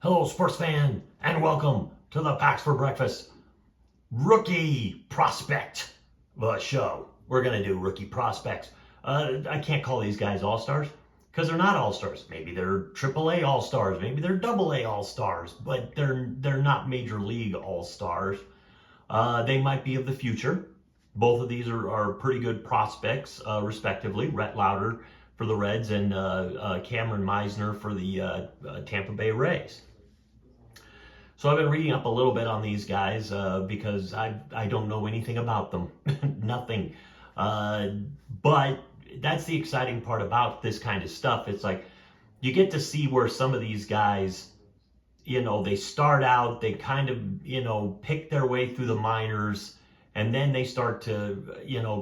Hello, sports fan, and welcome to the Packs for Breakfast Rookie Prospect show. We're going to do rookie prospects. I can't call these guys all-stars because they're not all-stars. Maybe they're AAA all-stars. Maybe they're AA all-stars, but they're not major league all-stars. They might be of the future. Both of these are pretty good prospects, respectively. Rhett Lowder for the Reds and Cameron Misner for the Tampa Bay Rays. So I've been reading up a little bit on these guys because I don't know anything about them, nothing. But that's the exciting part about this kind of stuff. It's like you get to see where some of these guys, they start out, they kind of, pick their way through the minors, and then they start to,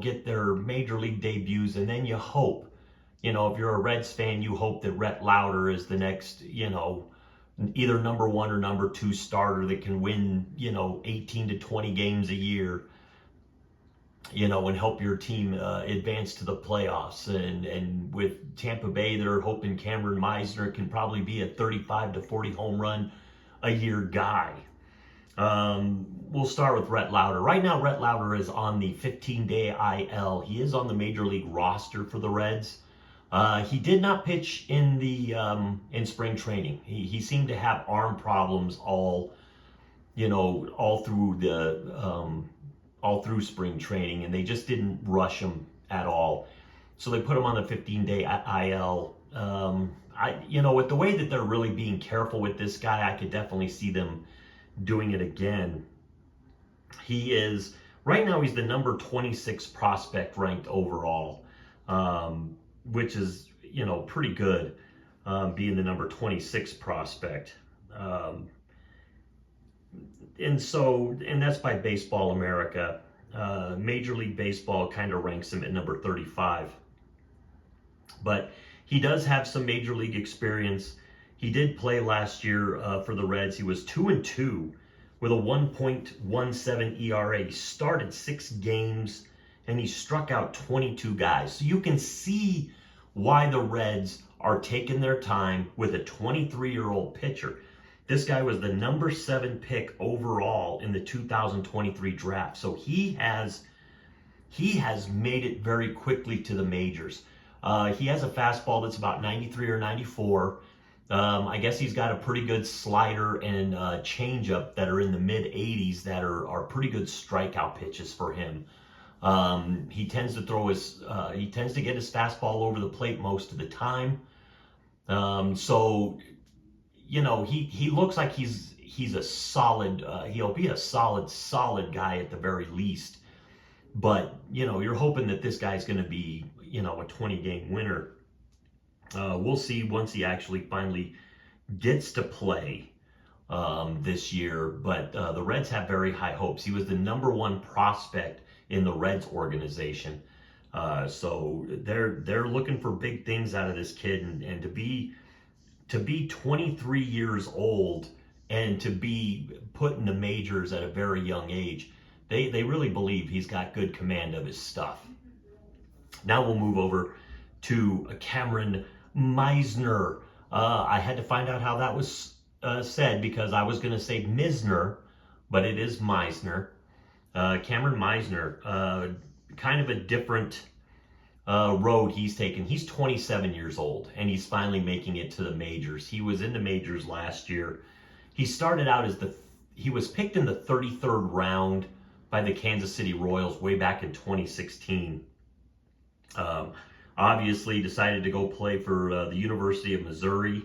get their major league debuts, and then you hope, if you're a Reds fan, you hope that Rhett Lowder is the next, either number one or number two starter that can win, 18 to 20 games a year, and help your team advance to the playoffs. And with Tampa Bay, they're hoping Cameron Misner can probably be a 35 to 40 home run a year guy. We'll start with Rhett Lowder. Right now, Rhett Lowder is on the 15-day IL. He is on the major league roster for the Reds. He did not pitch in the in spring training. He seemed to have arm problems all through spring training, and they just didn't rush him at all. So they put him on the 15-day IL. With the way that they're really being careful with this guy, I could definitely see them doing it again. Right now he's the number 26 prospect ranked overall. Which is, pretty good, being the number 26 prospect. And that's by Baseball America. Major League Baseball kind of ranks him at number 35. But he does have some major league experience. He did play last year for the Reds. He was 2-2 with a 1.17 ERA. He started 6 games and he struck out 22 guys. So you can see why the Reds are taking their time with a 23-year-old pitcher. This guy was the number 7 pick overall in the 2023 draft. So he has made it very quickly to the majors. He has a fastball that's about 93 or 94. I guess he's got a pretty good slider and changeup that are in the mid 80s that are pretty good strikeout pitches for him. He tends to get his fastball over the plate most of the time. He looks like he's a solid, he'll be a solid guy at the very least. But, you're hoping that this guy's going to be, a 20-game winner. We'll see once he actually finally gets to play this year. But the Reds have very high hopes. He was the number 1 prospect in the Reds organization. So they're looking for big things out of this kid, and to be 23 years old and to be put in the majors at a very young age, they really believe he's got good command of his stuff. Now we'll move over to Cameron Misner. I had to find out how that was said because I was going to say Misner, but it is Misner. Cameron Misner, kind of a different road he's taken. He's 27 years old, and he's finally making it to the majors. He was in the majors last year. He started out he was picked in the 33rd round by the Kansas City Royals way back in 2016. Obviously decided to go play for the University of Missouri.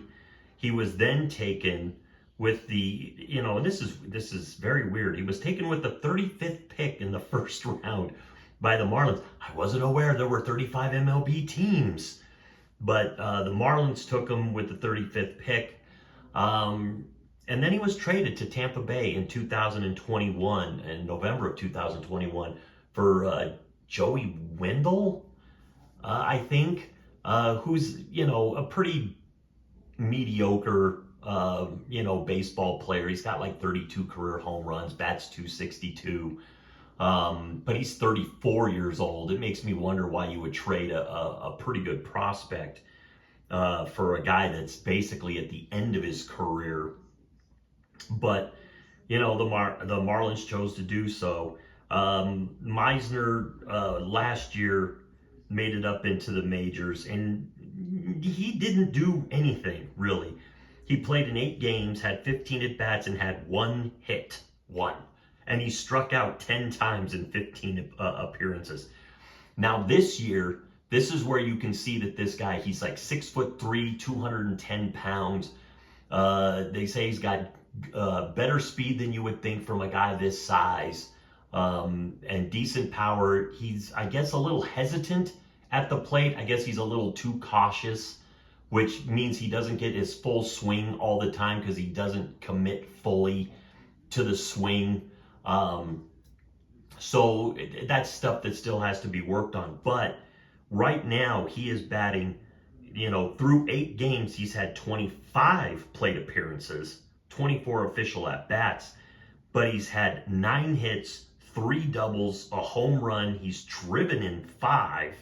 He was then taken with the, and this is very weird. He was taken with the 35th pick in the first round by the Marlins. I wasn't aware there were 35 MLB teams, but the Marlins took him with the 35th pick. And then he was traded to Tampa Bay in 2021, in November of 2021, for Joey Wendell, I think, who's, a pretty mediocre baseball player. He's got like 32 career home runs, bats .262. But he's 34 years old. It makes me wonder why you would trade a pretty good prospect for a guy that's basically at the end of his career. But the Marlins chose to do so. Misner last year made it up into the majors, and he didn't do anything really. He played in 8 games, had 15 at bats, and had 1 hit, and he struck out 10 times in 15 appearances. Now this year, this is where you can see that this guy, he's like 6'3", 210 pounds. They say he's got better speed than you would think from a guy this size, and decent power. He's, I guess, a little hesitant at the plate. I guess he's a little too cautious, which means he doesn't get his full swing all the time because he doesn't commit fully to the swing. So that's stuff that still has to be worked on. But right now he is batting, through 8 games, he's had 25 plate appearances, 24 official at bats, but he's had 9 hits, 3 doubles, a home run. He's driven in 5,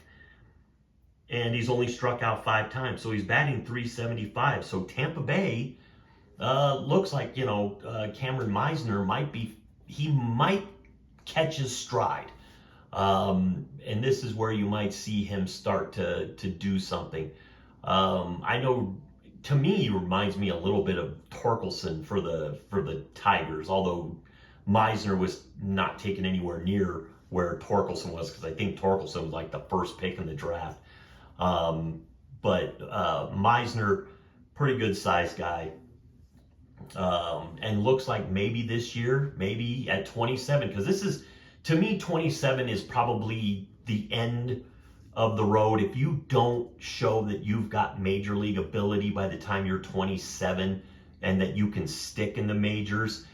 and he's only struck out 5 times. So he's batting .375. So Tampa Bay looks like, Cameron Misner might catch his stride. And this is where you might see him start to do something. I know, to me, he reminds me a little bit of Torkelson for the Tigers, although Misner was not taken anywhere near where Torkelson was, because I think Torkelson was like the first pick in the draft. But Misner, pretty good size guy. And looks like maybe this year, maybe at 27, because this is, to me, 27 is probably the end of the road. If you don't show that you've got major league ability by the time you're 27 and that you can stick in the majors,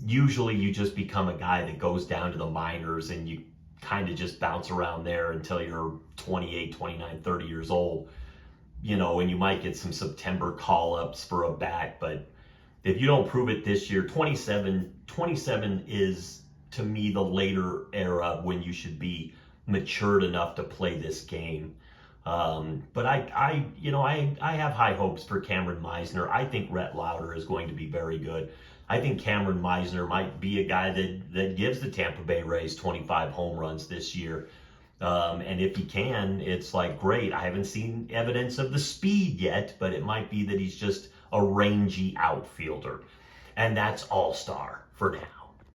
usually you just become a guy that goes down to the minors and you kind of just bounce around there until you're 28, 29, 30 years old, and you might get some September call-ups for a bat. But if you don't prove it this year, 27 is, to me, the later era when you should be matured enough to play this game. But I have high hopes for Cameron Misner. I think Rhett Lowder is going to be very good. I think Cameron Misner might be a guy that gives the Tampa Bay Rays 25 home runs this year. And if he can, it's like, great. I haven't seen evidence of the speed yet, but it might be that he's just a rangy outfielder. And that's all-star for now.